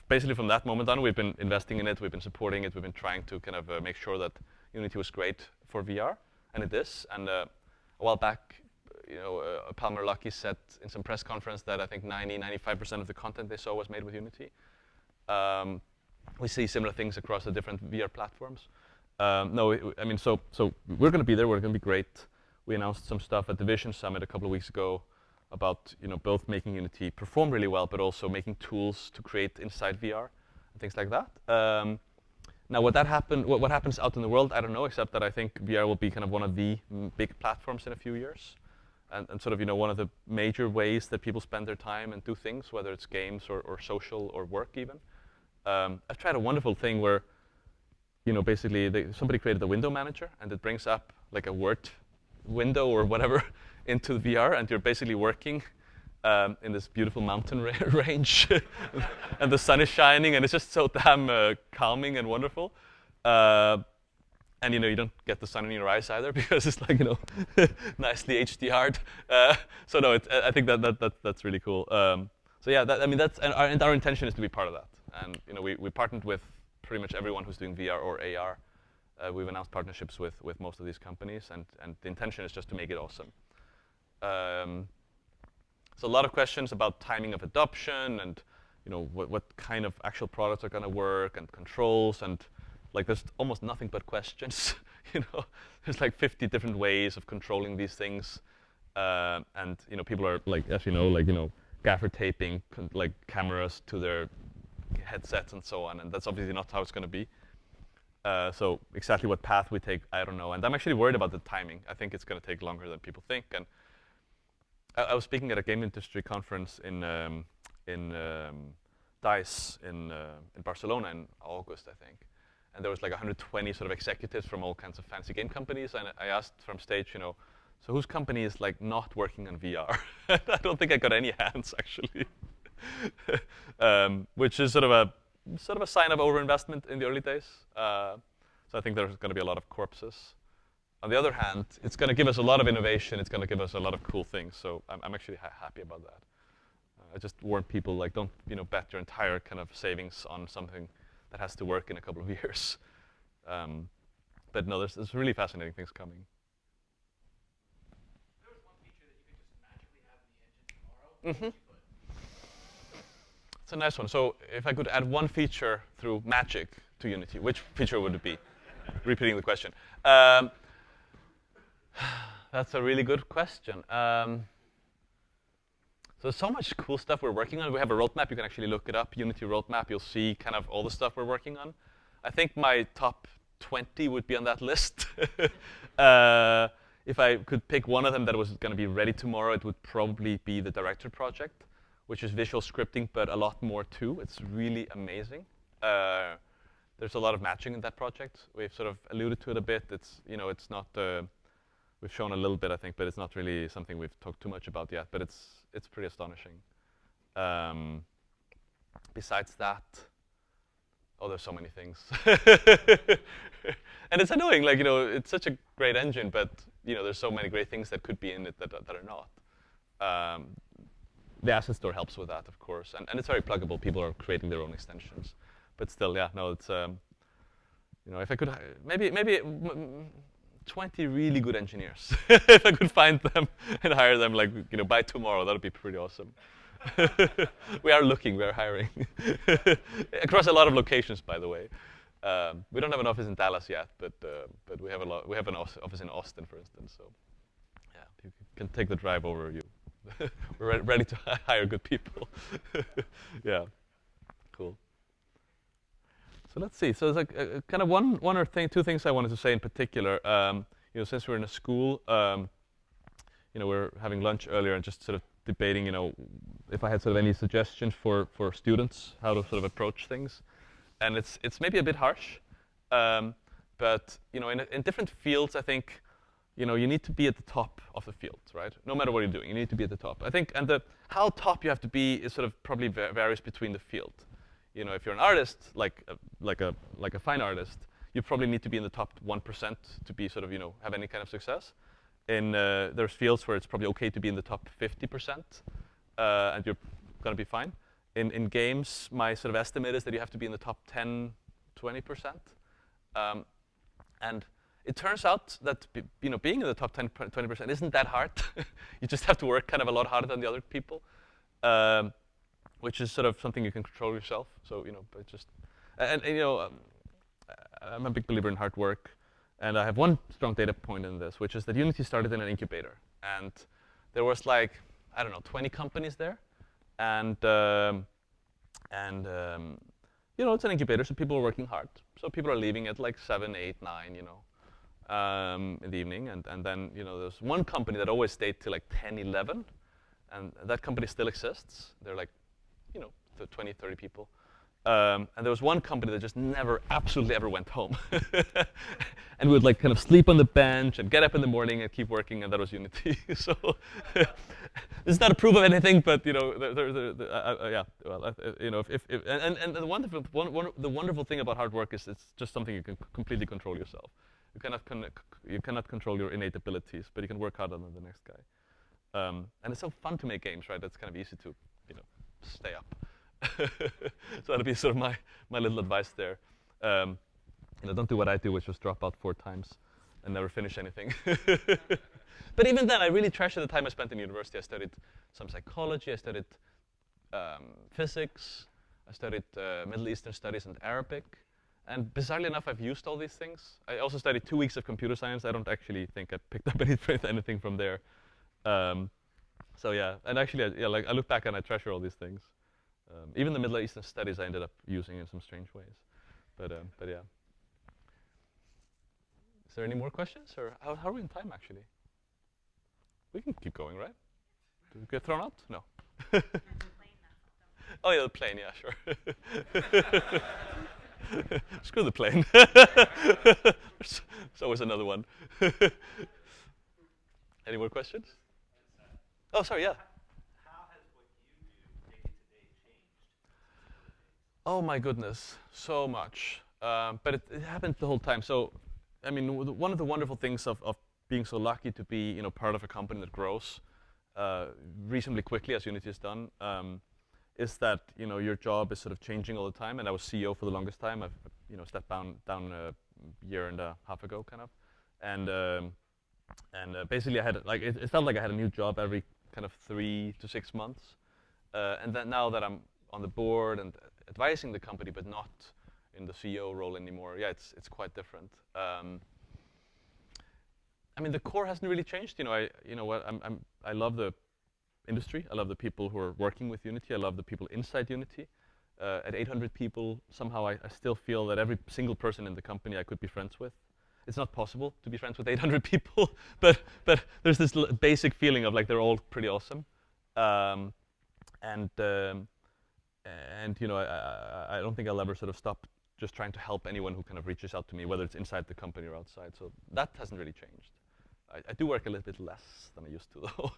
basically from that moment on, we've been investing in it, we've been supporting it, we've been trying to kind of make sure that Unity was great for VR, and it is. And a while back, you know, Palmer Luckey said in some press conference that I think 95% of the content they saw was made with Unity. We see similar things across the different VR platforms. I mean, so we're going to be there. We're going to be great. We announced some stuff at the Vision Summit a couple of weeks ago about, you know, both making Unity perform really well, but also making tools to create inside VR and things like that. Now, what happens out in the world, I don't know, except that I think VR will be kind of one of the big platforms in a few years, and sort of, you know, one of the major ways that people spend their time and do things, whether it's games or social or work even. I've tried a wonderful thing where, you know, basically somebody created a window manager, and it brings up like a Word window or whatever into the VR, and you're basically working in this beautiful mountain range, and the sun is shining, and it's just so damn calming and wonderful. And you know, you don't get the sun in your eyes either because it's like, you know, nicely HDR'd. So no, I think that's really cool. So yeah, I mean that's and our intention is to be part of that. And you know, we partnered with pretty much everyone who's doing VR or AR. We've announced partnerships with most of these companies, and the intention is just to make it awesome. So a lot of questions about timing of adoption, and you know, what kind of actual products are going to work, and controls, and like there's almost nothing but questions. You know, there's like 50 different ways of controlling these things, and you know, people are like, as you know, like, you know, gaffer taping like cameras to their headsets and so on, and that's obviously not how it's going to be. So exactly what path we take, I don't know, and I'm actually worried about the timing. I think it's going to take longer than people think. And I was speaking at a game industry conference in DICE in Barcelona in August, I think. And there was like 120 sort of executives from all kinds of fancy game companies. And I asked from stage, you know, so whose company is like not working on VR? I don't think I got any hands actually, which is sort of a sign of overinvestment in the early days. So I think there's going to be a lot of corpses. On the other hand, it's going to give us a lot of innovation. It's going to give us a lot of cool things. So I'm actually happy about that. I just warn people, like, don't, you know, bet your entire kind of savings on something that has to work in a couple of years. But no, there's really fascinating things coming. There was one feature that you could just magically have in the engine tomorrow. What would you put? It's a nice one. So if I could add one feature through magic to Unity, which feature would it be? Repeating the question. That's a really good question. So there's so much cool stuff we're working on. We have a roadmap. You can actually look it up, Unity roadmap. You'll see kind of all the stuff we're working on. I think my top 20 would be on that list. If I could pick one of them that was going to be ready tomorrow, it would probably be the Director project, which is visual scripting, but a lot more too. It's really amazing. There's a lot of matching in that project. We've sort of alluded to it a bit. It's, you know, it's not. We've shown a little bit, I think, but it's not really something we've talked too much about yet. But it's pretty astonishing. Besides that, oh, there's so many things. And it's annoying, like, you know, it's such a great engine, but you know, there's so many great things that could be in it that are not. The asset store helps with that, of course, and it's very pluggable. People are creating their own extensions, but still, yeah, no, it's you know, if I could maybe 20 really good engineers, if I could find them and hire them, like, you know, by tomorrow, that would be pretty awesome. We are looking, we are hiring across a lot of locations, by the way. We don't have an office in Dallas yet, but we have we have an office in Austin, for instance. So yeah, you can take the drive over. We're ready to hire good people. Yeah, cool. So let's see. So there's like kind of two things I wanted to say in particular. Since we're in a school, we're having lunch earlier and just sort of debating, if I had sort of any suggestions for students how to sort of approach things. And it's maybe a bit harsh, but in different fields, I think, you need to be at the top of the field, right? No matter what you're doing, you need to be at the top. I think, and how top you have to be is sort of probably varies between the field. If you're an artist, like a fine artist, you probably need to be in the top 1% to be sort of, have any kind of success. There's fields where it's probably okay to be in the top 50%, and you're going to be fine. In games, my sort of estimate is that you have to be in the top 10, 20%. And it turns out that being in the top 10, 20% isn't that hard. You just have to work kind of a lot harder than the other people, which is sort of something you can control yourself. So but just I'm a big believer in hard work, and I have one strong data point in this, which is that Unity started in an incubator, and there was 20 companies there, and it's an incubator, so people are working hard. So people are leaving at like 7, 8, 9, in the evening, and then there's one company that always stayed till like 10, 11, and that company still exists. They're like 20, 30 people. And there was one company that just absolutely ever went home. And would like kind of sleep on the bench and get up in the morning and keep working, and that was Unity. So this is not a proof of anything, but yeah. Well, the wonderful thing about hard work is it's just something you can completely control yourself. You cannot control your innate abilities, but you can work harder than the next guy. And it's so fun to make games, right? It's kind of easy to stay up. So that'd be sort of my little advice there. Don't do what I do, which was drop out 4 times and never finish anything. But even then, I really treasure the time I spent in university. I studied some psychology. I studied physics. I studied Middle Eastern studies and Arabic. And bizarrely enough, I've used all these things. I also studied 2 weeks of computer science. I don't actually think I picked up anything from there. So yeah, and actually, I look back and I treasure all these things. Even the Middle Eastern studies I ended up using in some strange ways. But yeah. Is there any more questions? Or how are we in time, actually? We can keep going, right? Do we get thrown out? No. Oh, yeah, the plane. Yeah, sure. Screw the plane. There's always another one. Any more questions? Oh, sorry, yeah. Oh my goodness, so much. But it happened the whole time. So, I mean, one of the wonderful things of being so lucky to be, part of a company that grows reasonably quickly, as Unity has done, is that your job is sort of changing all the time. And I was CEO for the longest time. I've stepped down a year and a half ago, kind of, and basically I had it felt like I had a new job every kind of 3 to 6 months, and then now that I'm on the board and advising the company, but not in the CEO role anymore. Yeah, it's quite different. I mean, the core hasn't really changed. I love the industry. I love the people who are working with Unity. I love the people inside Unity. At 800 people, somehow I still feel that every single person in the company I could be friends with. It's not possible to be friends with 800 people, but there's this basic feeling of like they're all pretty awesome. I don't think I'll ever sort of stop just trying to help anyone who kind of reaches out to me, whether it's inside the company or outside. So that hasn't really changed. I do work a little bit less than I used to, though.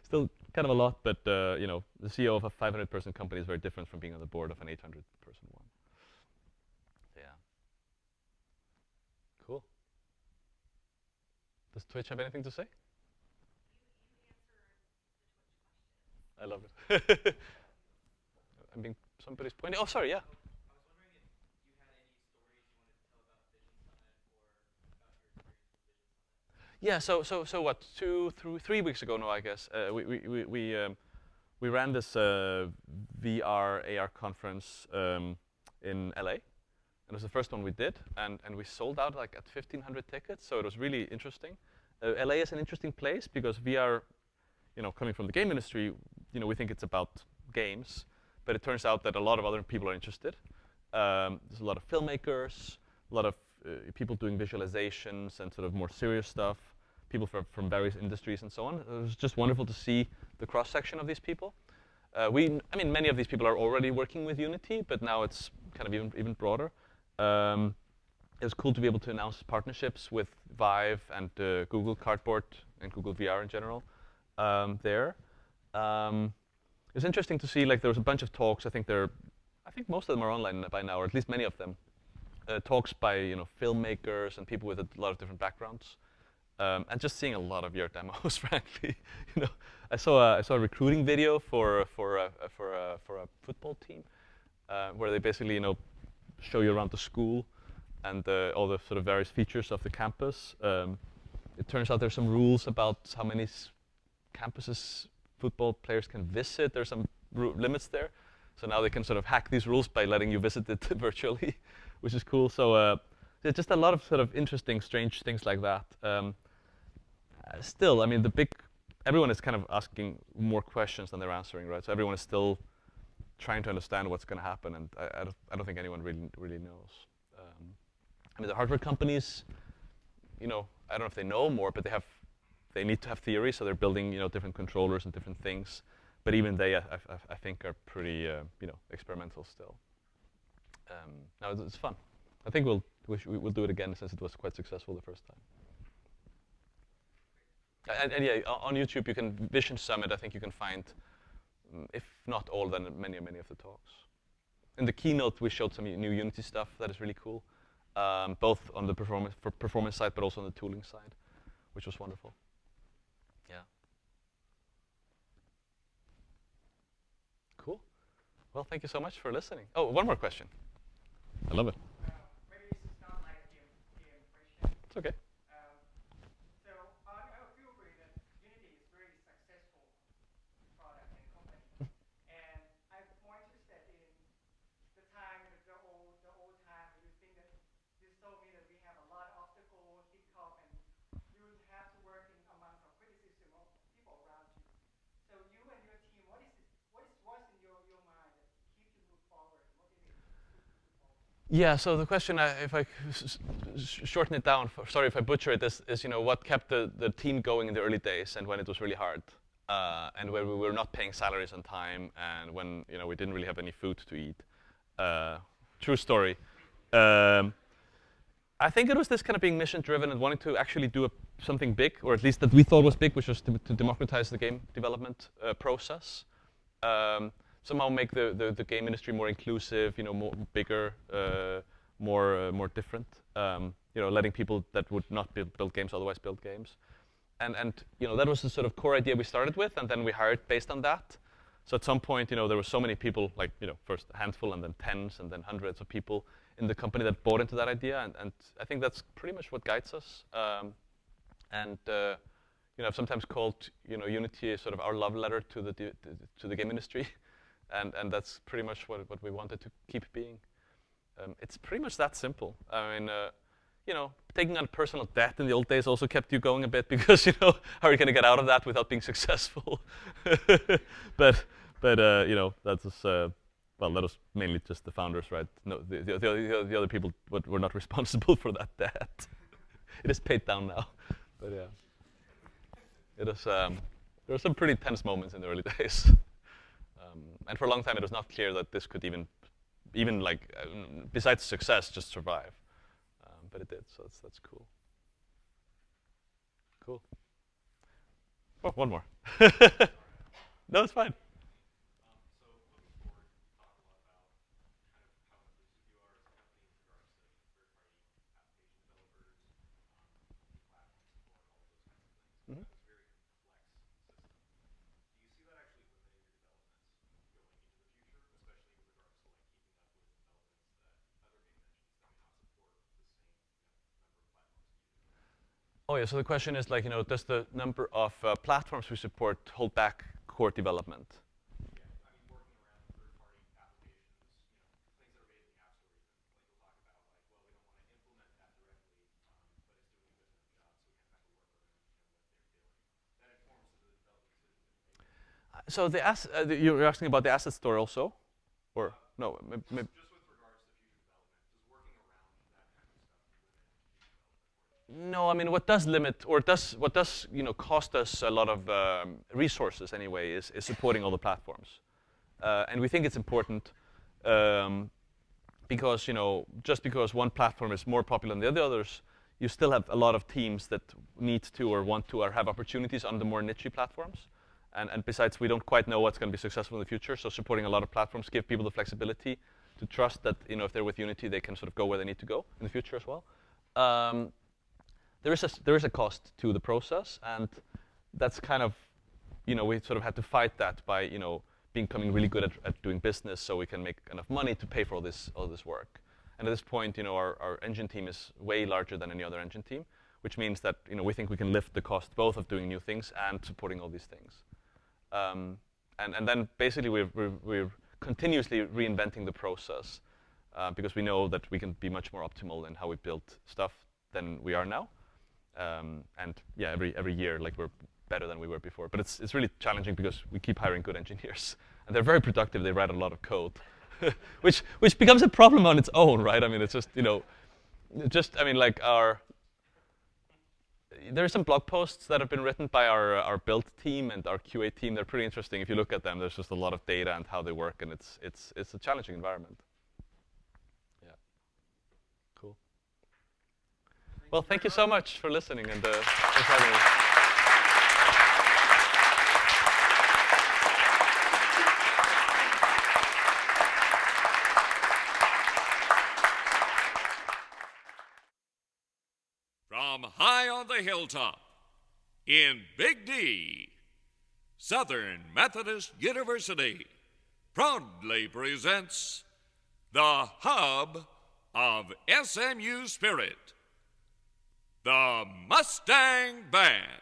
Still kind of a lot, but the CEO of a 500-person company is very different from being on the board of an 800-person one. So yeah. Cool. Does Twitch have anything to say? I love it. I'm being somebody's pointing. Oh, sorry, yeah. Yeah, so what? 3 weeks ago now, I guess. We ran this VR AR conference in LA, and it was the first one we did, and we sold out like at 1,500 tickets. So it was really interesting. LA is an interesting place because VR, coming from the game industry, we think it's about games, but it turns out that a lot of other people are interested. There's a lot of filmmakers, a lot of people doing visualizations and sort of more serious stuff, people from various industries and so on. It was just wonderful to see the cross-section of these people. I mean, many of these people are already working with Unity, but now it's kind of even broader. It was cool to be able to announce partnerships with Vive and Google Cardboard and Google VR in general there. It's interesting to see, like, there was a bunch of talks. I think most of them are online by now, or at least many of them. Talks by filmmakers and people with a lot of different backgrounds, and just seeing a lot of your demos. Frankly, I saw a recruiting video for a football team, where they basically show you around the school and all the sort of various features of the campus. It turns out there's some rules about how many campuses football players can visit. There's some limits there. So now they can sort of hack these rules by letting you visit it virtually, which is cool. So just a lot of sort of interesting, strange things like that. Still, I mean, everyone is kind of asking more questions than they're answering, right? So everyone is still trying to understand what's going to happen, and I don't think anyone really knows. I mean, the hardware companies, I don't know if they know more, but they need to have theory, so they're building different controllers and different things. But even they, I think, are pretty experimental still. Now it's fun. I think we'll do it again since it was quite successful the first time. And yeah, on YouTube you can Vision Summit. I think you can find, if not all, then many of the talks. In the keynote we showed some new Unity stuff that is really cool, both on the performance side, but also on the tooling side, which was wonderful. Yeah. Cool. Well, thank you so much for listening. Oh, one more question. I love it. Maybe this is not like a game question. It's okay. So I feel agree that Unity is very successful product and company. And I'm more interested in the time, the old time. You think that you told me that we have a lot of obstacles, hiccup, and you have to work among some criticism of people around you. So you and your team, what's in your mind that keeps you move forward, motivate you to move forward? Yeah, so the question, if I shorten it down, sorry if I butcher it, is what kept the team going in the early days and when it was really hard, and where we were not paying salaries on time, and when we didn't really have any food to eat. True story. I think it was this kind of being mission-driven and wanting to actually do something big, or at least that we thought was big, which was to democratize the game development process. Somehow make the game industry more inclusive, more bigger, more different. Letting people that would not build games otherwise build games, and that was the sort of core idea we started with, and then we hired based on that. So at some point, there were so many people, like first a handful, and then tens, and then hundreds of people in the company that bought into that idea, and I think that's pretty much what guides us. I've sometimes called Unity sort of our love letter to the game industry. And that's pretty much what we wanted to keep being. It's pretty much that simple. I mean, taking on personal debt in the old days also kept you going a bit because how are you going to get out of that without being successful? but that's just, well, that was mainly just the founders, right? No, the other people were not responsible for that debt. It is paid down now, but yeah, it is. There were some pretty tense moments in the early days. And for a long time, it was not clear that this could even like, besides success, just survive. But it did, so that's cool. Cool. Oh, one more. No, it's fine. So looking forward, you talk a lot about kind of how inclusive you are as a company with regards to third-party application developers, multi-platform support, all of those kinds of things. Mhm. That's a very complex system. Do you see that actually limiting your development going into the future, especially with regards to like keeping up with developments that other game engines that may not support the same number of platforms that you do? Oh yeah, so the question is like, does the number of platforms we support hold back core development? Yeah, I mean, working around third-party applications, things that are made in the App Store even. Like you'll talk about like, well, we don't want to implement that directly, but it's doing a good enough job, so we kind of have to work around, what they're doing. That informs some of the development decisions that you're making. So you're asking about the asset store also, or no? Just with regards to future No, I mean what does limit, or what does cost us a lot of resources anyway, is supporting all the platforms, and we think it's important because just because one platform is more popular than the others, you still have a lot of teams that need to or want to or have opportunities on the more niche platforms, and besides we don't quite know what's going to be successful in the future, so supporting a lot of platforms give people the flexibility to trust that if they're with Unity, they can sort of go where they need to go in the future as well. There is a cost to the process, and that's kind of, we sort of had to fight that by, becoming really good at doing business, so we can make enough money to pay for all this work. And at this point, our engine team is way larger than any other engine team, which means that we think we can lift the cost both of doing new things and supporting all these things. And then basically we're continuously reinventing the process because we know that we can be much more optimal in how we build stuff than we are now. And yeah, every year, like, we're better than we were before. But it's really challenging because we keep hiring good engineers, and they're very productive. They write a lot of code, which becomes a problem on its own, right? I mean, it's just like there are some blog posts that have been written by our build team and our QA team. They're pretty interesting. If you look at them, there's just a lot of data and how they work, and it's a challenging environment. Yeah. Cool. Well, thank you so much for listening and for having me. From high on the hilltop in Big D, Southern Methodist University proudly presents the hub of SMU spirit, the Mustang Band.